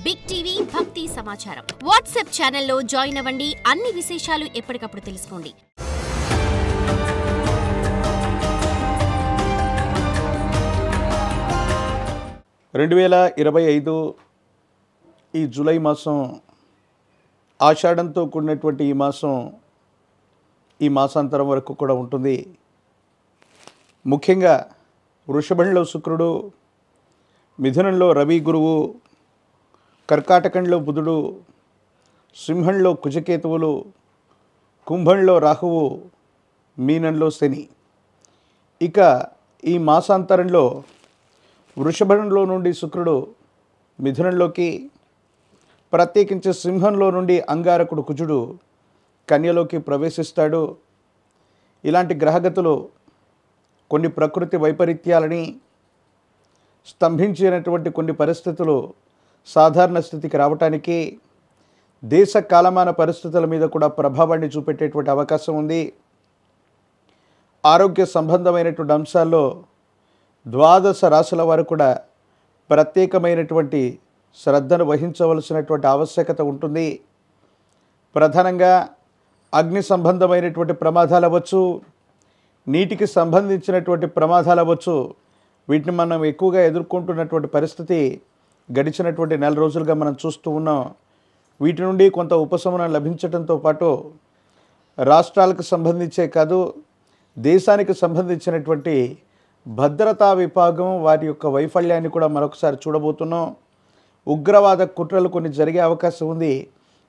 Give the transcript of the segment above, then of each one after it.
Big TV భక్తి సమాచారం WhatsApp ఛానల్లో జాయిన్ అవ్వండి. అన్ని విశేషాలు ఎప్పటికప్పుడు తెలుసుకోండి. ఈ జూలై మాసం ఆషాఢంతో కూడినటువంటి ఈ మాసాంతరం వరకు కూడా ఉంటుంది. ముఖ్యంగా వృషభంలో శుక్రుడు, మిథునంలో రవి గురువు, కర్కాటకంలో బుధుడు, సింహంలో కుజకేతువులు, కుంభంలో రాహువు, మీనంలో శని. ఇక ఈ మాసాంతరంలో వృషభంలో నుండి శుక్రుడు మిథునంలోకి, ప్రత్యేకించి సింహంలో నుండి అంగారకుడు కుజుడు కన్యలోకి ప్రవేశిస్తాడు. ఇలాంటి గ్రహగతులు కొన్ని ప్రకృతి వైపరీత్యాలని, స్తంభించినటువంటి కొన్ని పరిస్థితులు సాధారణ స్థితికి రావటానికి, దేశ కాలమాన పరిస్థితుల మీద కూడా ప్రభావాన్ని చూపెట్టేటువంటి అవకాశం ఉంది. ఆరోగ్య సంబంధమైనటువంటి అంశాల్లో 12 రాశుల వారు కూడా ప్రత్యేకమైనటువంటి శ్రద్ధను వహించవలసినటువంటి ఆవశ్యకత ఉంటుంది. ప్రధానంగా అగ్ని సంబంధమైనటువంటి ప్రమాదాలు అవ్వచ్చు, నీటికి సంబంధించినటువంటి ప్రమాదాలు అవ్వచ్చు. వీటిని మనం ఎక్కువగా ఎదుర్కొంటున్నటువంటి పరిస్థితి గడిచినటువంటి నెల రోజులుగా మనం చూస్తూ ఉన్నాం. వీటి నుండి కొంత ఉపశమనం లభించడంతో పాటు రాష్ట్రాలకు సంబంధించే కాదు, దేశానికి సంబంధించినటువంటి భద్రతా విభాగం వారి యొక్క వైఫల్యాన్ని కూడా మరొకసారి చూడబోతున్నాం. ఉగ్రవాద కుట్రలు కొన్ని జరిగే అవకాశం ఉంది.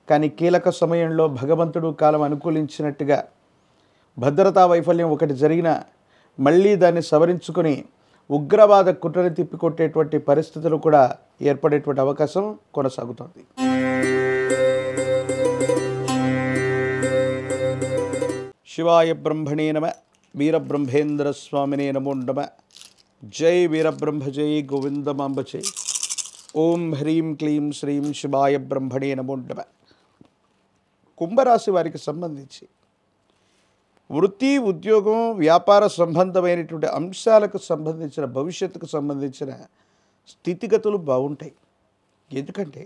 కానీ కీలక సమయంలో భగవంతుడు కాలం అనుకూలించినట్టుగా భద్రతా వైఫల్యం ఒకటి జరిగినా మళ్ళీ దాన్ని సవరించుకొని ఉగ్రవాద కుట్రని తిప్పికొట్టేటువంటి పరిస్థితులు కూడా ఏర్పడేటువంటి అవకాశం కొనసాగుతోంది. శివాయ బ్రహ్మణే నమ, వీరబ్రహ్మేంద్ర స్వామినే నమో నమ. జై వీరబ్రహ్మ, జై గోవిందమాంబ జై. ఓం హ్రీం క్లీం శ్రీం శివాయ బ్రహ్మణే నమో నమ. కుంభరాశి వారికి సంబంధించి వృత్తి, ఉద్యోగం, వ్యాపార సంబంధమైనటువంటి అంశాలకు సంబంధించిన, భవిష్యత్తుకు సంబంధించిన స్థితిగతులు బాగుంటాయి. ఎందుకంటే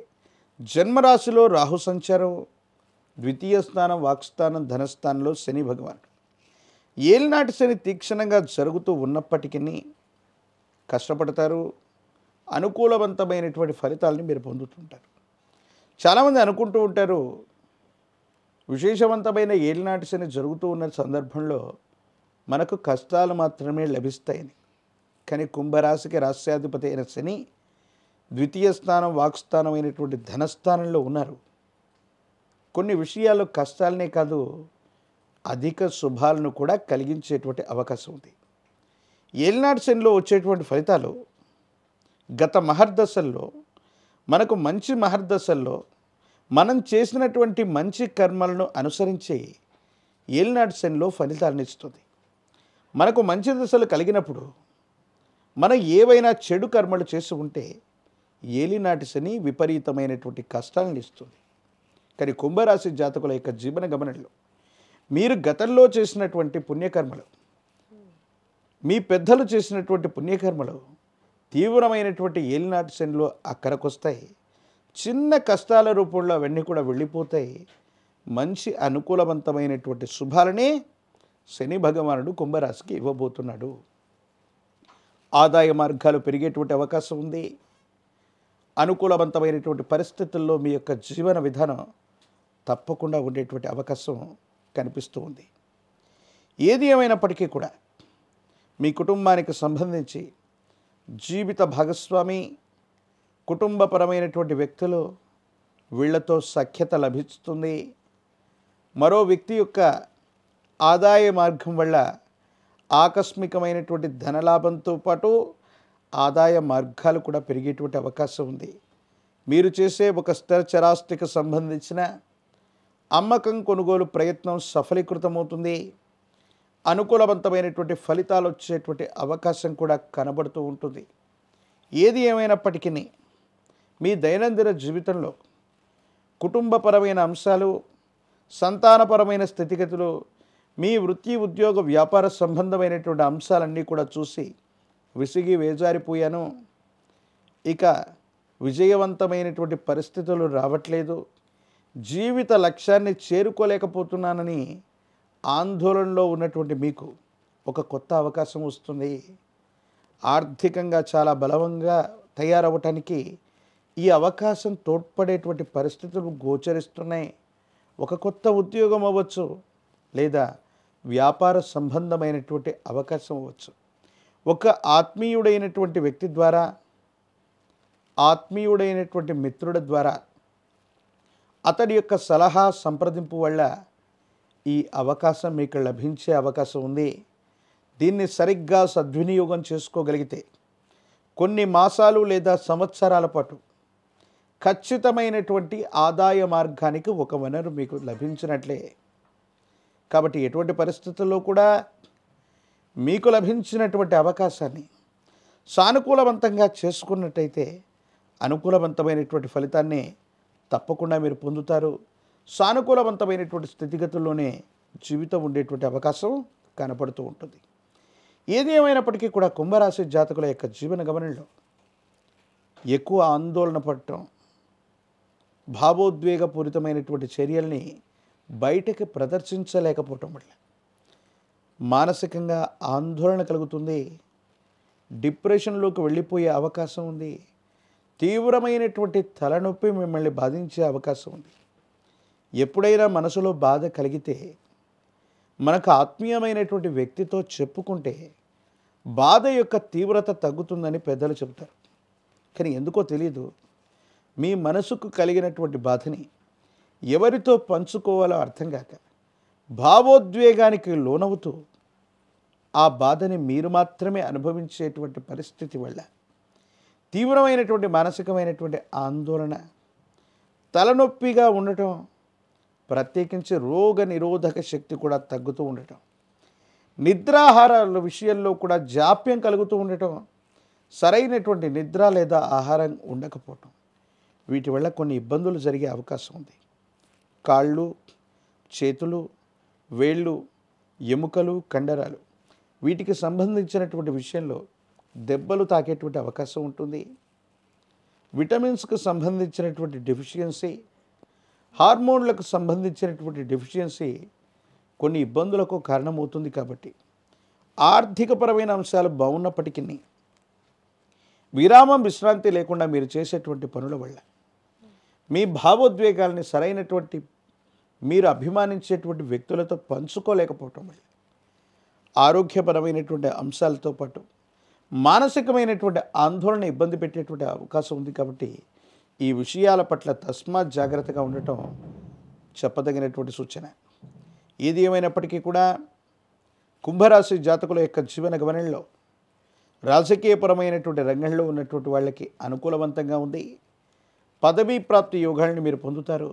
జన్మరాశిలో రాహు సంచారం, ద్వితీయ స్థానం, వాక్స్థానం, ధనస్థానంలో శని భగవానుడు. ఏలినాటి శని తీక్షణంగా జరుగుతూ ఉన్నప్పటికీ కష్టపడతారు. అనుకూలవంతమైనటువంటి ఫలితాలని మీరు పొందుతుంటారు. చాలామంది అనుకుంటూ ఉంటారు, విశేషవంతమైన ఏలినాటి శని జరుగుతూ ఉన్న సందర్భంలో మనకు కష్టాలు మాత్రమే లభిస్తాయని. కానీ కుంభరాశికి రాశ్యాధిపతి అయిన శని ద్వితీయ స్థానం, వాక్స్థానం అయినటువంటి ధనస్థానంలో ఉన్నారు. కొన్ని విషయాల్లో కష్టాలనే కాదు, అధిక శుభాలను కూడా కలిగించేటువంటి అవకాశం ఉంది. ఏలినాటి శనిలో వచ్చేటువంటి ఫలితాలు గత మహర్దశల్లో, మనకు మంచి మహర్దశల్లో మనం చేసినటువంటి మంచి కర్మలను అనుసరించి ఏలినాటి శనిలో ఫలితాలను ఇస్తుంది. మనకు మంచి దశలు కలిగినప్పుడు మనం ఏవైనా చెడు కర్మలు చేసి ఉంటే ఏలినాటి శని విపరీతమైనటువంటి కష్టాలను ఇస్తుంది. కానీ కుంభరాశి జాతకుల యొక్క జీవన గమనంలో మీరు గతంలో చేసినటువంటి పుణ్యకర్మలు, మీ పెద్దలు చేసినటువంటి పుణ్యకర్మలు తీవ్రమైనటువంటి ఏలినాటి శనిలో అక్కడికి వస్తాయి. చిన్న కష్టాల రూపంలో అవన్నీ కూడా వెళ్ళిపోతాయి. మంచి అనుకూలవంతమైనటువంటి శుభాలనే శని భగవానుడు కుంభరాశికి ఇవ్వబోతున్నాడు. ఆదాయ మార్గాలు పెరిగేటువంటి అవకాశం ఉంది. అనుకూలవంతమైనటువంటి పరిస్థితుల్లో మీ యొక్క జీవన విధానం తప్పకుండా ఉండేటువంటి అవకాశం కనిపిస్తూ ఉంది. ఏది ఏమైనప్పటికీ కూడా మీ కుటుంబానికి సంబంధించి జీవిత భాగస్వామి, కుటుంబపరమైనటువంటి వ్యక్తులు, వీళ్లతో సఖ్యత లభిస్తుంది. మరో వ్యక్తి యొక్క ఆదాయ మార్గం వల్ల ఆకస్మికమైనటువంటి ధనలాభంతో పాటు ఆదాయ మార్గాలు కూడా పెరిగేటువంటి అవకాశం ఉంది. మీరు చేసే ఒక స్థిర చరాస్తికి సంబంధించిన అమ్మకం, కొనుగోలు ప్రయత్నం సఫలీకృతమవుతుంది. అనుకూలవంతమైనటువంటి ఫలితాలు వచ్చేటువంటి అవకాశం కూడా కనబడుతూ ఉంటుంది. ఏది ఏమైనప్పటికీ మీ దైనందిన జీవితంలో కుటుంబపరమైన అంశాలు, సంతానపరమైన స్థితిగతులు, మీ వృత్తి, ఉద్యోగ, వ్యాపార సంబంధమైనటువంటి అంశాలన్నీ కూడా చూసి విసిగి వేజారిపోయాను. ఇక విజయవంతమైనటువంటి పరిస్థితులు రావట్లేదు, జీవిత లక్ష్యాన్ని చేరుకోలేకపోతున్నానని ఆందోళనలో ఉన్నటువంటి మీకు ఒక కొత్త అవకాశం వస్తుంది. ఆర్థికంగా చాలా బలవంగా తయారవటానికి ఈ అవకాశం తోడ్పడేటువంటి పరిస్థితులు గోచరిస్తున్నాయి. ఒక కొత్త ఉద్యోగం అవ్వచ్చు, లేదా వ్యాపార సంబంధమైనటువంటి అవకాశం అవ్వచ్చు. ఒక ఆత్మీయుడైనటువంటి వ్యక్తి ద్వారా, ఆత్మీయుడైనటువంటి మిత్రుడి ద్వారా, అతడి యొక్క సలహా సంప్రదింపు వల్ల ఈ అవకాశం మీకు లభించే అవకాశం ఉంది. దీన్ని సరిగ్గా సద్వినియోగం చేసుకోగలిగితే కొన్ని మాసాలు లేదా సంవత్సరాల పాటు ఖచ్చితమైనటువంటి ఆదాయ మార్గానికి ఒక వనరు మీకు లభించినట్లే. కాబట్టి ఎటువంటి పరిస్థితుల్లో కూడా మీకు లభించినటువంటి అవకాశాన్ని సానుకూలవంతంగా చేసుకున్నట్టయితే అనుకూలవంతమైనటువంటి ఫలితాన్ని తప్పకుండా మీరు పొందుతారు. సానుకూలవంతమైనటువంటి స్థితిగతుల్లోనే జీవితం ఉండేటువంటి అవకాశం కనపడుతూ ఉంటుంది. ఏది ఏమైనప్పటికీ కూడా కుంభరాశి జాతకుల యొక్క జీవన గమనంలో ఎక్కువ ఆందోళన పడటం, భావోద్వేగపూరితమైనటువంటి చర్యల్ని బయటకి ప్రదర్శించలేకపోవటం వల్ల మానసికంగా ఆందోళన కలుగుతుంది. డిప్రెషన్లోకి వెళ్ళిపోయే అవకాశం ఉంది. తీవ్రమైనటువంటి తలనొప్పి మిమ్మల్ని బాధించే అవకాశం ఉంది. ఎప్పుడైనా మనసులో బాధ కలిగితే మనకు ఆత్మీయమైనటువంటి వ్యక్తితో చెప్పుకుంటే బాధ యొక్క తీవ్రత తగ్గుతుందని పెద్దలు చెబుతారు. కానీ ఎందుకో తెలియదు, మీ మనసుకు కలిగినటువంటి బాధని ఎవరితో పంచుకోవాలో అర్థం కాక భావోద్వేగానికి లోనవుతూ ఆ బాధని మీరు మాత్రమే అనుభవించేటువంటి పరిస్థితి వల్ల తీవ్రమైనటువంటి మానసికమైనటువంటి ఆందోళన, తలనొప్పిగా ఉండటం, ప్రత్యేకించి రోగ నిరోధక శక్తి కూడా తగ్గుతూ ఉండటం, నిద్రాహారాల విషయంలో కూడా జాప్యం కలుగుతూ ఉండటం, సరైనటువంటి నిద్ర లేదా ఆహారం ఉండకపోవటం, వీటి వల్ల కొన్ని ఇబ్బందులు జరిగే అవకాశం ఉంది. కాళ్ళు, చేతులు, వేళ్ళు, ఎముకలు, కండరాలు వీటికి సంబంధించినటువంటి విషయంలో దెబ్బలు తాకేటువంటి అవకాశం ఉంటుంది. విటమిన్స్కు సంబంధించినటువంటి డెఫిషియన్సీ, హార్మోన్లకు సంబంధించినటువంటి డెఫిషియన్సీ కొన్ని ఇబ్బందులకు కారణమవుతుంది. కాబట్టి ఆర్థికపరమైన అంశాలు బాగున్నప్పటికీ విరామం, విశ్రాంతి లేకుండా మీరు చేసేటువంటి పనుల వల్ల మీ భావోద్వేగాల్ని సరైనటువంటి మీరు అభిమానించేటువంటి వ్యక్తులతో పంచుకోలేకపోవటం వల్ల ఆరోగ్యపరమైనటువంటి అంశాలతో పాటు మానసికమైనటువంటి ఆందోళన ఇబ్బంది పెట్టేటువంటి అవకాశం ఉంది. కాబట్టి ఈ విషయాల పట్ల తస్మాత్ జాగ్రత్తగా ఉండటం చెప్పదగినటువంటి సూచన. ఏది ఏమైనప్పటికీ కూడా కుంభరాశి జాతకుల యొక్క జీవన గమనంలో రాజకీయపరమైనటువంటి రంగంలో ఉన్నటువంటి వాళ్ళకి అనుకూలవంతంగా ఉంది. పదవీ ప్రాప్తి యోగాలను మీరు పొందుతారు.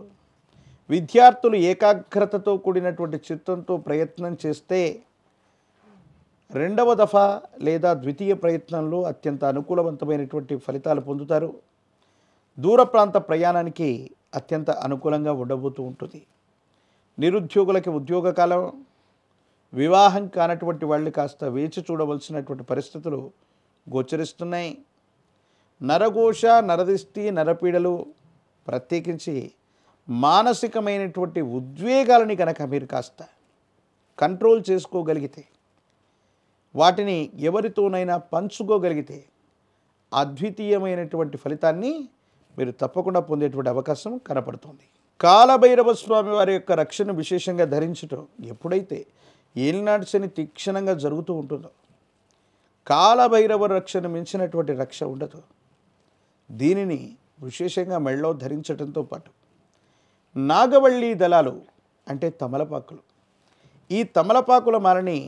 విద్యార్థులు ఏకాగ్రతతో కూడినటువంటి చిత్తంతో ప్రయత్నం చేస్తే రెండవ దఫా లేదా ద్వితీయ ప్రయత్నంలో అత్యంత అనుకూలవంతమైనటువంటి ఫలితాలు పొందుతారు. దూర ప్రాంత ప్రయాణానికి అత్యంత అనుకూలంగా ఉండబోతూ ఉంటుంది. నిరుద్యోగులకి ఉద్యోగ కాలం, వివాహం కానటువంటి వాళ్ళు కాస్త వేచి చూడవలసినటువంటి పరిస్థితులు గోచరిస్తున్నాయి. నరఘోష, నరదిష్టి, నరపీడలు, ప్రత్యేకించి మానసికమైనటువంటి ఉద్వేగాలని కనుక మీరు కాస్త కంట్రోల్ చేసుకోగలిగితే, వాటిని ఎవరితోనైనా పంచుకోగలిగితే అద్వితీయమైనటువంటి ఫలితాన్ని మీరు తప్పకుండా పొందేటువంటి అవకాశం కనపడుతుంది. కాలభైరవ స్వామి వారి యొక్క రక్షణ విశేషంగా ధరించటం ఎప్పుడైతే ఏలినాటి శని తీక్షణంగా జరుగుతూ ఉంటుందో, కాలభైరవ రక్షణ మించినటువంటి రక్ష ఉండదు. దీనిని విశేషంగా మెళ్ళలో ధరించడంతో పాటు నాగవల్లి దళాలు అంటే తమలపాకులు, ఈ తమలపాకుల మాలని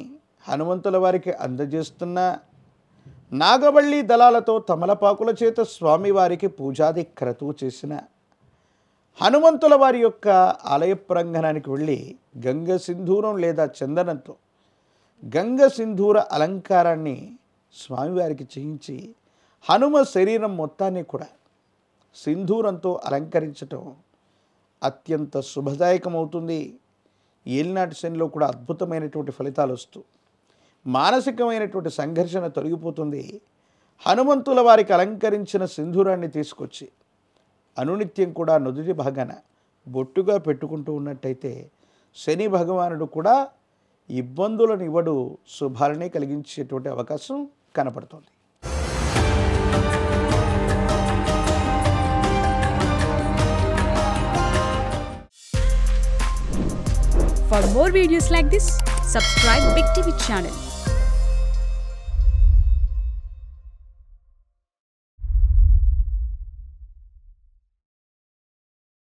హనుమంతుల వారికి అందజేస్తున్న నాగవల్లి దళాలతో తమలపాకుల చేత స్వామివారికి పూజాది క్రతువు చేసిన హనుమంతుల వారి యొక్క ఆలయ ప్రాంగణానికి వెళ్ళి గంగ సింధూరం లేదా చందనంతో గంగ సింధూర అలంకారాన్ని స్వామివారికి చేయించి హనుమ శరీరం మొత్తాన్ని కూడా సింధూరంతో అలంకరించటం అత్యంత శుభదాయకమవుతుంది. ఏలినాటి శనిలో కూడా అద్భుతమైనటువంటి ఫలితాలు వస్తూ మానసికమైనటువంటి సంఘర్షణ తొలగిపోతుంది. హనుమంతుల వారికి అలంకరించిన సింధూరాన్ని తీసుకొచ్చి అనునిత్యం కూడా నుదుటి భాగాన బొట్టుగా పెట్టుకుంటూ ఉన్నట్టయితే శని భగవానుడు కూడా ఇబ్బందులను ఇవ్వడు, శుభాలనే కలిగించేటువంటి అవకాశం కనపడుతుంది. For more videos like this, subscribe Big TV channel.